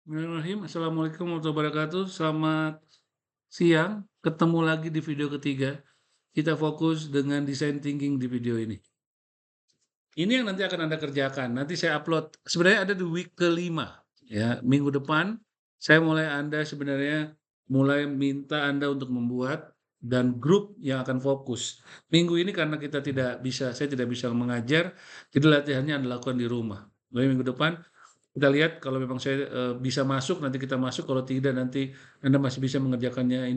Bismillahirrahmanirrahim. Assalamualaikum warahmatullahi wabarakatuh. Selamat siang. Ketemu lagi di video ketiga. Kita fokus dengan design thinking di video ini. Ini yang nanti akan Anda kerjakan. Nanti saya upload. Sebenarnya ada di week kelima. Ya, minggu depan saya sebenarnya mulai minta Anda untuk membuat dan grup yang akan fokus. Minggu ini karena saya tidak bisa mengajar, jadi latihannya Anda lakukan di rumah. Mulai minggu depan kita lihat kalau memang saya, bisa masuk, nanti kita masuk, kalau tidak nanti Anda masih bisa mengerjakannya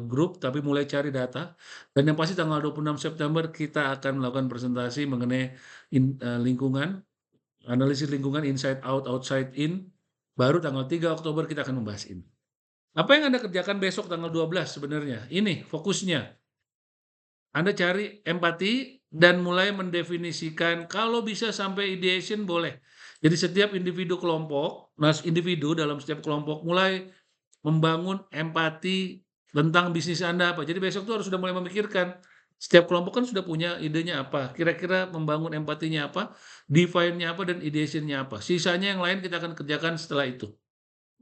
grup, tapi mulai cari data, dan yang pasti tanggal 26 September kita akan melakukan presentasi mengenai lingkungan, analisis lingkungan inside out, outside in, baru tanggal 3 Oktober kita akan membahas ini. Apa yang Anda kerjakan besok tanggal 12 sebenarnya? Ini fokusnya. Anda cari empati dan mulai mendefinisikan kalau bisa sampai ideation boleh. Jadi setiap individu dalam setiap kelompok mulai membangun empati tentang bisnis Anda apa. Jadi besok tuh harus sudah mulai memikirkan, setiap kelompok kan sudah punya idenya apa, kira-kira membangun empatinya apa, define-nya apa, dan ideation-nya apa. Sisanya yang lain kita akan kerjakan setelah itu.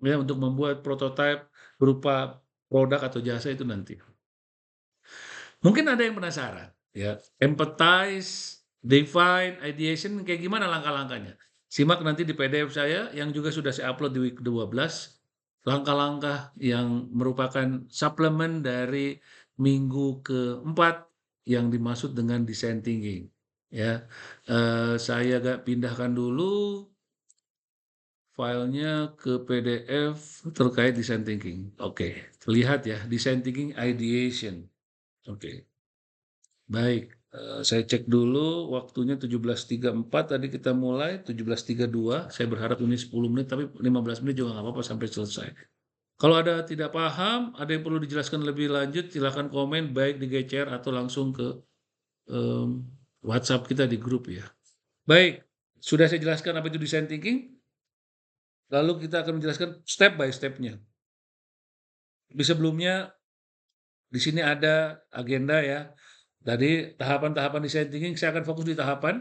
Ya, untuk membuat prototipe berupa produk atau jasa itu nanti. Mungkin ada yang penasaran, ya, empathize, define, ideation, kayak gimana langkah-langkahnya? Simak nanti di PDF saya yang juga sudah saya upload di week 12, langkah-langkah yang merupakan suplemen dari minggu keempat yang dimaksud dengan design thinking. Ya, saya agak pindahkan dulu filenya ke PDF terkait design thinking. Oke, lihat ya, design thinking ideation. Oke. Baik, saya cek dulu waktunya 17.34 tadi kita mulai, 17.32. Saya berharap ini 10 menit, tapi 15 menit juga nggak apa-apa sampai selesai. Kalau ada tidak paham, ada yang perlu dijelaskan lebih lanjut, silakan komen baik di GCR atau langsung ke WhatsApp kita di grup ya. Baik, sudah saya jelaskan apa itu design thinking, lalu kita akan menjelaskan step by step-nya. Di sebelumnya, di sini ada agenda ya. Tadi tahapan-tahapan design thinking, saya akan fokus di tahapan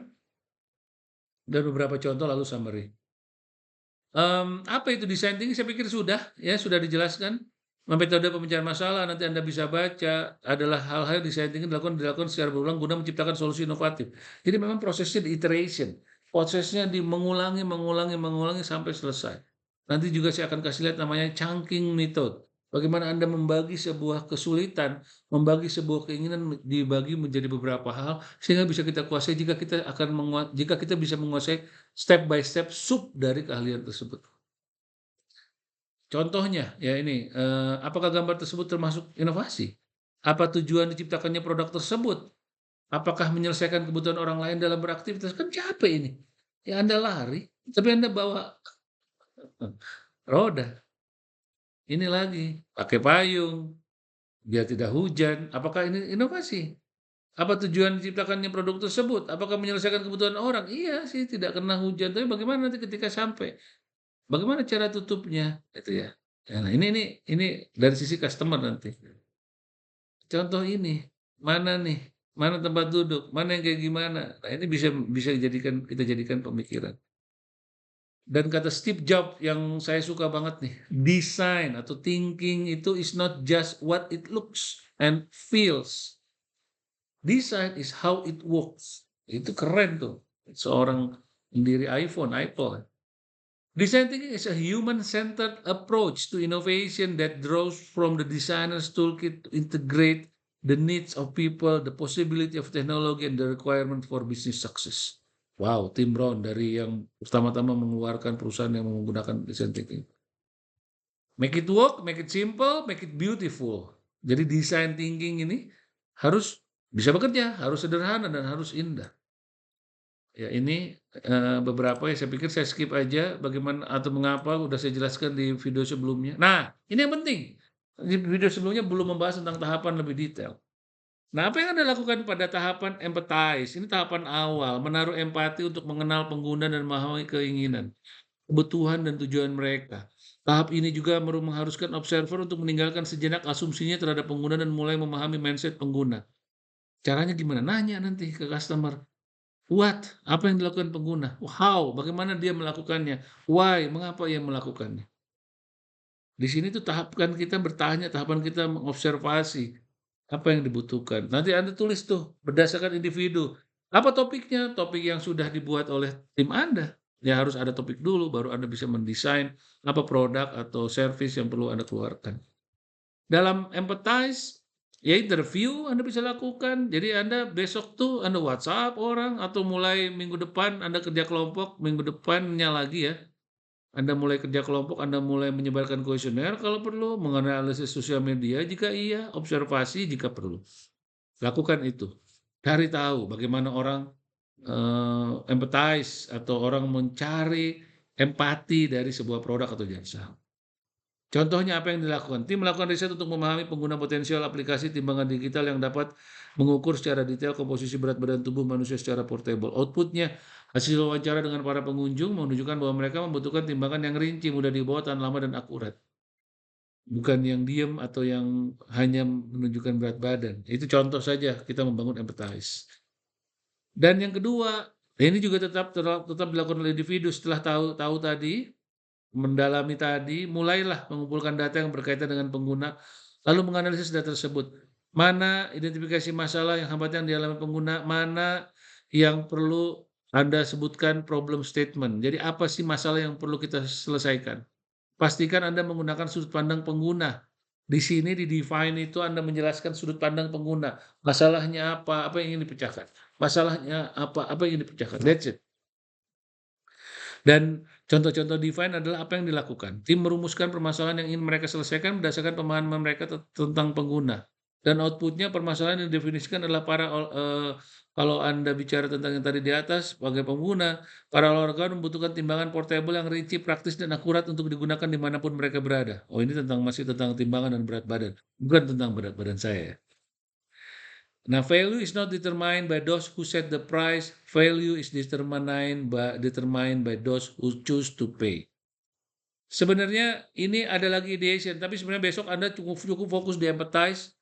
dan beberapa contoh lalu summary. Apa itu design thinking? Saya pikir sudah dijelaskan. Metode pemecahan masalah nanti Anda bisa baca adalah hal-hal design thinking dilakukan secara berulang guna menciptakan solusi inovatif. Jadi memang prosesnya di iteration, prosesnya di mengulangi sampai selesai. Nanti juga saya akan kasih lihat namanya chunking method. Bagaimana Anda membagi sebuah kesulitan, membagi sebuah keinginan dibagi menjadi beberapa hal sehingga bisa kita kuasai jika kita bisa menguasai step by step sub dari keahlian tersebut. Contohnya ya ini, apakah gambar tersebut termasuk inovasi? Apa tujuan diciptakannya produk tersebut? Apakah menyelesaikan kebutuhan orang lain dalam beraktivitas? Kan capek ini. Ya Anda lari, tapi Anda bawa roda. Ini lagi, pakai payung, biar tidak hujan. Apakah ini inovasi? Apa tujuan diciptakannya produk tersebut? Apakah menyelesaikan kebutuhan orang? Iya sih, tidak kena hujan, tapi bagaimana nanti ketika sampai? Bagaimana cara tutupnya? Itu ya. Ya, nah ini dari sisi customer nanti. Contoh ini, mana nih? Mana tempat duduk? Mana yang kayak gimana? Nah, ini bisa bisa kita jadikan pemikiran. Dan kata Steve Jobs yang saya suka banget nih, design atau thinking itu is not just what it looks and feels. Design is how it works. Itu keren tuh. Seorang pendiri iPhone, Apple. Design thinking is a human-centered approach to innovation that draws from the designer's toolkit to integrate the needs of people, the possibility of technology, and the requirement for business success. Wow, Tim Brown dari yang pertama-tama mengeluarkan perusahaan yang menggunakan design thinking. Make it work, make it simple, make it beautiful. Jadi design thinking ini harus bisa bekerja, harus sederhana, dan harus indah. Ya ini, beberapa ya saya pikir saya skip aja bagaimana atau mengapa udah saya jelaskan di video sebelumnya. Nah, ini yang penting, di video sebelumnya belum membahas tentang tahapan lebih detail. Nah, apa yang Anda lakukan pada tahapan empathize, ini tahapan awal, menaruh empati untuk mengenal pengguna dan memahami keinginan, kebutuhan dan tujuan mereka. Tahap ini juga mengharuskan observer untuk meninggalkan sejenak asumsinya terhadap pengguna dan mulai memahami mindset pengguna. Caranya gimana? Nanya nanti ke customer. What? Apa yang dilakukan pengguna? How? Bagaimana dia melakukannya? Why? Mengapa ia melakukannya? Di sini tuh tahapan kita bertanya, tahapan kita mengobservasi apa yang dibutuhkan. Nanti Anda tulis tuh berdasarkan individu. Apa topiknya? Topik yang sudah dibuat oleh tim Anda. Ya harus ada topik dulu, baru Anda bisa mendesain apa produk atau service yang perlu Anda keluarkan. Dalam empathize, ya interview Anda bisa lakukan. Jadi Anda besok tuh Anda WhatsApp orang atau mulai minggu depan Anda kerja kelompok, minggu depannya lagi ya. Anda mulai kerja kelompok, Anda mulai menyebarkan kuesioner kalau perlu, menganalisis sosial media jika iya, observasi jika perlu. Lakukan itu. Cari tahu bagaimana orang empathize atau orang mencari empati dari sebuah produk atau jasa. Contohnya apa yang dilakukan? Tim melakukan riset untuk memahami pengguna potensial aplikasi timbangan digital yang dapat mengukur secara detail komposisi berat badan tubuh manusia secara portable. Outputnya, hasil wawancara dengan para pengunjung menunjukkan bahwa mereka membutuhkan timbangan yang rinci, mudah dibawa, tahan lama, dan akurat. Bukan yang diam atau yang hanya menunjukkan berat badan. Itu contoh saja kita membangun empathize. Dan yang kedua, ini juga tetap dilakukan oleh individu setelah tahu tadi, mendalami tadi, mulailah mengumpulkan data yang berkaitan dengan pengguna, lalu menganalisis data tersebut. Mana identifikasi masalah yang hambatan yang dialami pengguna, mana yang perlu Anda sebutkan problem statement. Jadi apa sih masalah yang perlu kita selesaikan? Pastikan Anda menggunakan sudut pandang pengguna. Di sini di define itu Anda menjelaskan sudut pandang pengguna. Masalahnya apa yang ingin dipecahkan. Masalahnya apa yang ingin dipecahkan. That's it. Dan contoh-contoh define adalah apa yang dilakukan. Tim merumuskan permasalahan yang ingin mereka selesaikan berdasarkan pemahaman mereka tentang pengguna. Dan outputnya permasalahan yang didefinisikan adalah kalau Anda bicara tentang yang tadi di atas, sebagai pengguna, para olahraga membutuhkan timbangan portable yang rinci, praktis, dan akurat untuk digunakan dimanapun mereka berada. Oh, ini masih tentang timbangan dan berat badan, bukan tentang berat badan saya. Nah, value is not determined by those who set the price. Value is determined by those who choose to pay. Sebenarnya ini ada lagi ideation, tapi sebenarnya besok Anda cukup fokus di empathize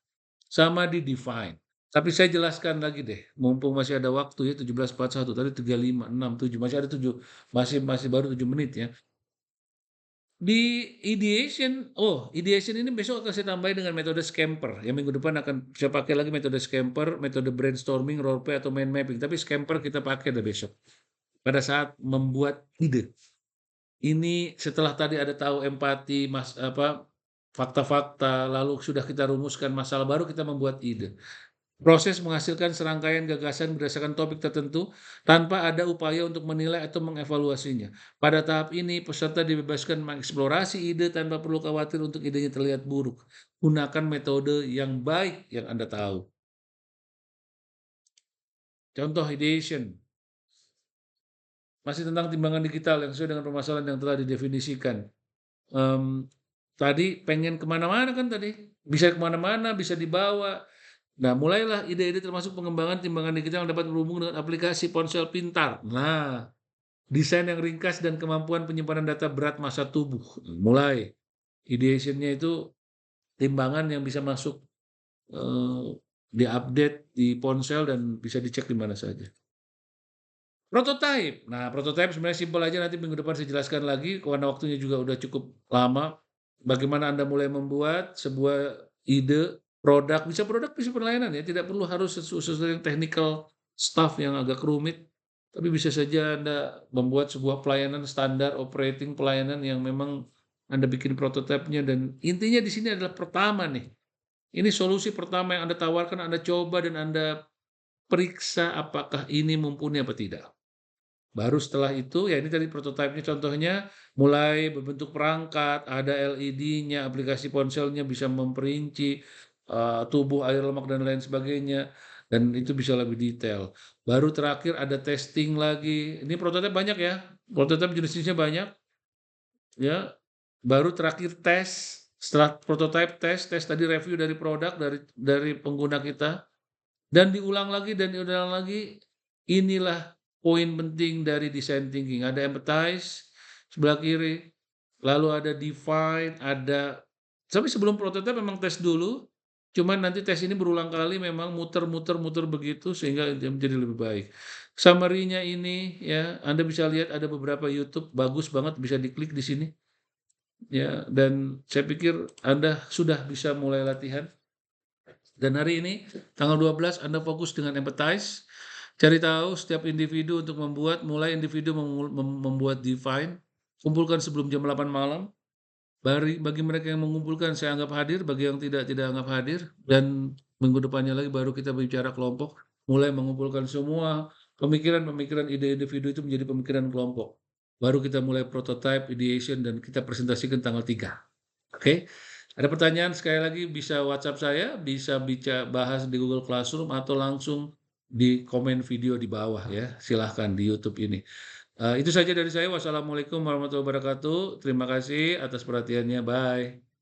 sama di define. Tapi saya jelaskan lagi deh, mumpung masih ada waktu ya 17:41, tadi 35, 6, 7, masih ada 7, masih baru 7 menit ya. Di ideation ini besok akan saya tambahin dengan metode Scamper. Yang minggu depan akan saya pakai lagi metode Scamper, metode brainstorming, role play atau mind mapping. Tapi Scamper kita pakai deh besok. Pada saat membuat ide. Ini setelah tadi ada tahu empati, fakta-fakta, lalu sudah kita rumuskan masalah, baru kita membuat ide. Proses menghasilkan serangkaian gagasan berdasarkan topik tertentu tanpa ada upaya untuk menilai atau mengevaluasinya. Pada tahap ini, peserta dibebaskan mengeksplorasi ide tanpa perlu khawatir untuk idenya terlihat buruk. Gunakan metode yang baik yang Anda tahu. Contoh ideation. Masih tentang timbangan digital yang sesuai dengan permasalahan yang telah didefinisikan. Tadi pengen kemana-mana kan tadi. Bisa kemana-mana, bisa dibawa. Nah, mulailah ide-ide termasuk pengembangan timbangan digital yang dapat berhubung dengan aplikasi ponsel pintar. Nah, desain yang ringkas dan kemampuan penyimpanan data berat massa tubuh. Mulai. Ideation-nya itu timbangan yang bisa masuk diupdate di ponsel dan bisa dicek di mana saja. Prototype. Nah, prototype sebenarnya simpel aja, nanti minggu depan saya jelaskan lagi karena waktunya juga udah cukup lama. Bagaimana Anda mulai membuat sebuah ide, bisa pelayanan ya, tidak perlu harus sesuatu yang technical stuff yang agak rumit, tapi bisa saja Anda membuat sebuah pelayanan standar operating pelayanan yang memang Anda bikin prototipenya, dan intinya di sini adalah pertama nih. Ini solusi pertama yang Anda tawarkan, Anda coba dan Anda periksa apakah ini mumpuni apa tidak. Baru setelah itu, ya ini tadi prototipenya contohnya, mulai berbentuk perangkat, ada LED-nya, aplikasi ponselnya bisa memperinci tubuh, air, lemak, dan lain sebagainya, dan itu bisa lebih detail. Baru terakhir ada testing lagi. Ini prototipe banyak ya, prototipe jenis-jenisnya banyak. Ya, baru terakhir tes. Setelah prototipe tes tadi review dari produk dari pengguna kita, dan diulang lagi dan diulang lagi. Inilah poin penting dari design thinking. Ada empathize sebelah kiri, lalu ada define, tapi sebelum prototipe memang tes dulu, cuman nanti tes ini berulang kali, memang muter begitu sehingga dia menjadi lebih baik. Summary-nya ini ya, Anda bisa lihat ada beberapa YouTube bagus banget, bisa diklik di sini. ya, dan saya pikir Anda sudah bisa mulai latihan. Dan hari ini, tanggal 12, Anda fokus dengan empathize, cari tahu setiap individu untuk mulai individu membuat define, kumpulkan sebelum jam 8 malam. Bagi mereka yang mengumpulkan, saya anggap hadir, bagi yang tidak anggap hadir, dan minggu depannya lagi baru kita bicara kelompok, mulai mengumpulkan semua pemikiran-pemikiran ide individu itu menjadi pemikiran kelompok. Baru kita mulai prototype, ideation, dan kita presentasikan tanggal 3. Oke? Ada pertanyaan, sekali lagi bisa WhatsApp saya, bisa bahas di Google Classroom, atau langsung di komen video di bawah ya, silahkan di YouTube ini. Itu saja dari saya. Wassalamualaikum warahmatullahi wabarakatuh. Terima kasih atas perhatiannya. Bye.